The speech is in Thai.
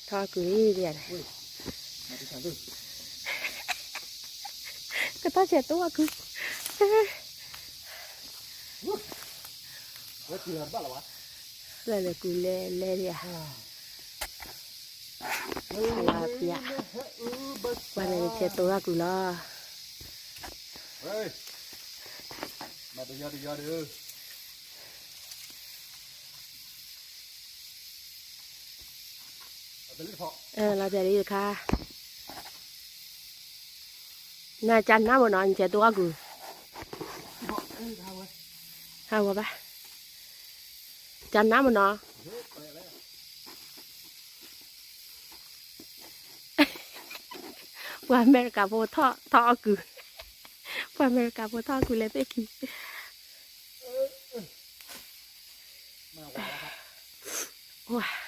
ทอกุยเดียนก็ต้องเช็ดตัวกูเลยกูเล่เดียลาเปียวันนี้เช็ดตัวกูล้อมาดูยอดดูเราจะได้ค่ะน่าจันน้าบนนอนเช็ดตัวกูเอาวะปะจันน้าบนนอนว่าอเมริกาโพท่อกูว่าอเมริกาโพท่อกูเลยไปกินว้า